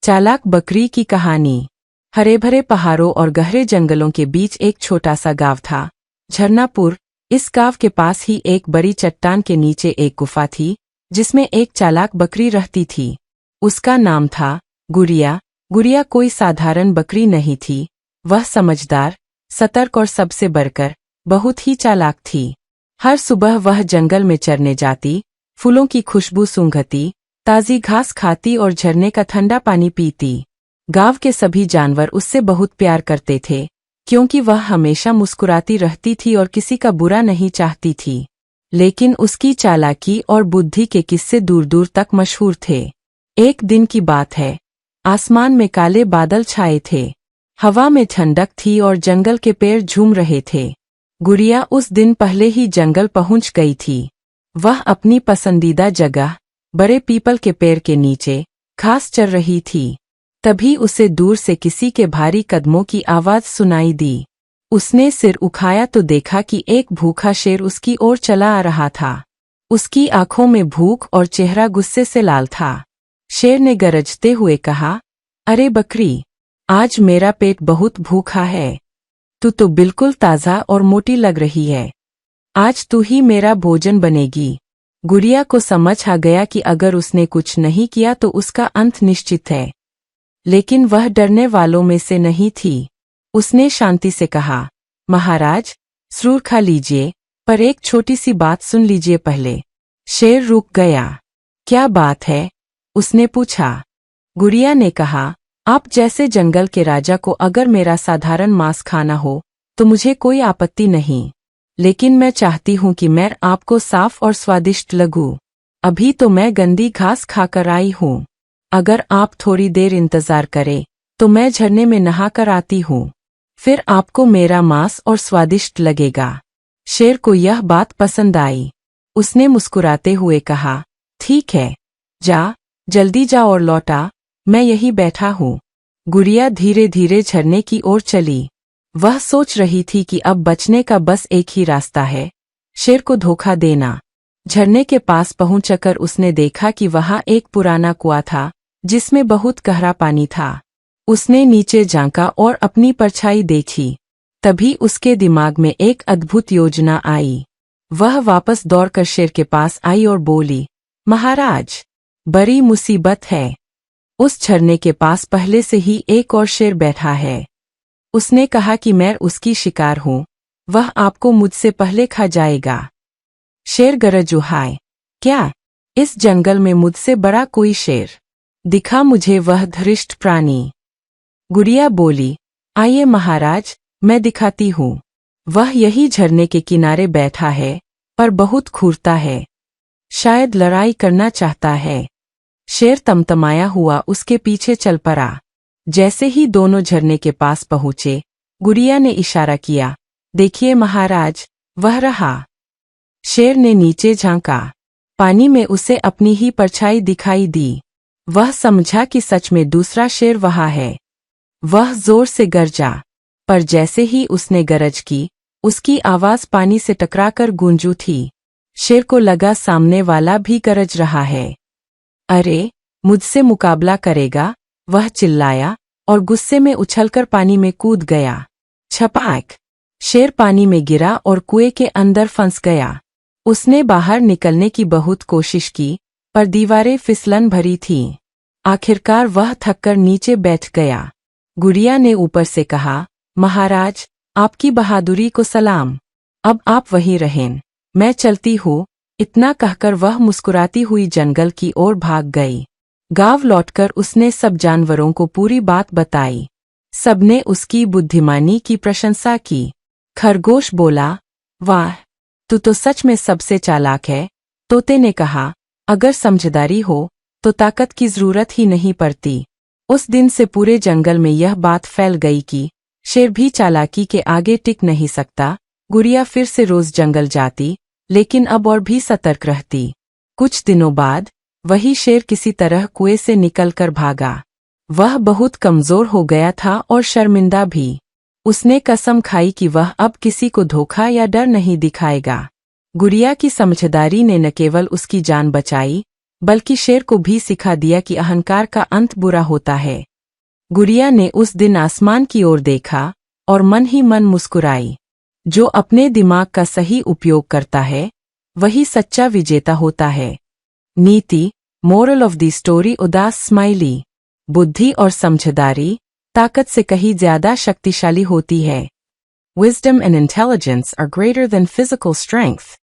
चालाक बकरी की कहानी। हरे भरे पहाड़ों और गहरे जंगलों के बीच एक छोटा सा गांव था, झरनापुर। इस गांव के पास ही एक बड़ी चट्टान के नीचे एक गुफा थी, जिसमें एक चालाक बकरी रहती थी। उसका नाम था गुड़िया। गुड़िया कोई साधारण बकरी नहीं थी, वह समझदार, सतर्क और सबसे बढ़कर बहुत ही चालाक थी। हर सुबह वह जंगल में चरने जाती, फूलों की खुशबू सूंघती, ताज़ी घास खाती और झरने का ठंडा पानी पीती। गांव के सभी जानवर उससे बहुत प्यार करते थे, क्योंकि वह हमेशा मुस्कुराती रहती थी और किसी का बुरा नहीं चाहती थी। लेकिन उसकी चालाकी और बुद्धि के किस्से दूर दूर तक मशहूर थे। एक दिन की बात है, आसमान में काले बादल छाए थे, हवा में ठंडक थी और जंगल के पेड़ झूम रहे थे। गुड़िया उस दिन पहले ही जंगल पहुंच गई थी। वह अपनी पसंदीदा जगह, बड़े पीपल के पेड़ के नीचे घास चर रही थी। तभी उसे दूर से किसी के भारी कदमों की आवाज सुनाई दी। उसने सिर उठाया तो देखा कि एक भूखा शेर उसकी ओर चला आ रहा था। उसकी आंखों में भूख और चेहरा गुस्से से लाल था। शेर ने गरजते हुए कहा, अरे बकरी, आज मेरा पेट बहुत भूखा है। तू तो बिल्कुल ताज़ा और मोटी लग रही है। आज तू ही मेरा भोजन बनेगी। गुड़िया को समझ आ गया कि अगर उसने कुछ नहीं किया तो उसका अंत निश्चित है। लेकिन वह डरने वालों में से नहीं थी। उसने शांति से कहा, महाराज, जरूर खा लीजिए, पर एक छोटी सी बात सुन लीजिए पहले। शेर रुक गया। क्या बात है? उसने पूछा। गुड़िया ने कहा, आप जैसे जंगल के राजा को अगर मेरा साधारण मांस खाना हो तो मुझे कोई आपत्ति नहीं, लेकिन मैं चाहती हूं कि मैं आपको साफ और स्वादिष्ट लगूं। अभी तो मैं गंदी घास खाकर आई हूं। अगर आप थोड़ी देर इंतजार करें तो मैं झरने में नहाकर आती हूं, फिर आपको मेरा मांस और स्वादिष्ट लगेगा। शेर को यह बात पसंद आई। उसने मुस्कुराते हुए कहा, ठीक है, जा, जल्दी जा और लौटा, मैं यहीं बैठा हूं। गुड़िया धीरे धीरे झरने की ओर चली। वह सोच रही थी कि अब बचने का बस एक ही रास्ता है, शेर को धोखा देना। झरने के पास पहुंचकर उसने देखा कि वहां एक पुराना कुआं था, जिसमें बहुत गहरा पानी था। उसने नीचे झांका और अपनी परछाई देखी। तभी उसके दिमाग में एक अद्भुत योजना आई। वह वापस दौड़कर शेर के पास आई और बोली, महाराज, बड़ी मुसीबत है। उस झरने के पास पहले से ही एक और शेर बैठा है। उसने कहा कि मैं उसकी शिकार हूं, वह आपको मुझसे पहले खा जाएगा। शेर गरज उठाए, क्या इस जंगल में मुझसे बड़ा कोई शेर दिखा मुझे, वह धृष्ट प्राणी? गुड़िया बोली, आइए महाराज, मैं दिखाती हूँ। वह यही झरने के किनारे बैठा है, पर बहुत घूरता है, शायद लड़ाई करना चाहता है। शेर तमतमाया हुआ उसके पीछे चल पड़ा। जैसे ही दोनों झरने के पास पहुंचे, गुड़िया ने इशारा किया, देखिए महाराज, वह रहा। शेर ने नीचे झांका। पानी में उसे अपनी ही परछाई दिखाई दी। वह समझा कि सच में दूसरा शेर वहां है। वह जोर से गरजा, पर जैसे ही उसने गरज की, उसकी आवाज पानी से टकराकर गूंजू थी। शेर को लगा सामने वाला भी गरज रहा है। अरे, मुझसे मुकाबला करेगा? वह चिल्लाया और गुस्से में उछलकर पानी में कूद गया। छपाक! शेर पानी में गिरा और कुएं के अंदर फंस गया। उसने बाहर निकलने की बहुत कोशिश की, पर दीवारें फिसलन भरी थीं। आखिरकार वह थककर नीचे बैठ गया। गुड़िया ने ऊपर से कहा, महाराज, आपकी बहादुरी को सलाम। अब आप वहीं रहें, मैं चलती हूँ। इतना कहकर वह मुस्कुराती हुई जंगल की ओर भाग गई। गांव लौटकर उसने सब जानवरों को पूरी बात बताई। सबने उसकी बुद्धिमानी की प्रशंसा की। खरगोश बोला, वाह, तू तो सच में सबसे चालाक है। तोते ने कहा, अगर समझदारी हो तो ताकत की जरूरत ही नहीं पड़ती। उस दिन से पूरे जंगल में यह बात फैल गई कि शेर भी चालाकी के आगे टिक नहीं सकता। गुड़िया फिर से रोज जंगल जाती, लेकिन अब और भी सतर्क रहती। कुछ दिनों बाद वही शेर किसी तरह कुएं से निकलकर भागा। वह बहुत कमजोर हो गया था और शर्मिंदा भी। उसने कसम खाई कि वह अब किसी को धोखा या डर नहीं दिखाएगा। गुड़िया की समझदारी ने न केवल उसकी जान बचाई, बल्कि शेर को भी सिखा दिया कि अहंकार का अंत बुरा होता है। गुड़िया ने उस दिन आसमान की ओर देखा और मन ही मन मुस्कुराई। जो अपने दिमाग का सही उपयोग करता है वही सच्चा विजेता होता है। नीति, मोरल ऑफ द स्टोरी, उदास स्माइली। बुद्धि और समझदारी ताकत से कहीं ज्यादा शक्तिशाली होती है। Wisdom and intelligence are greater than physical strength.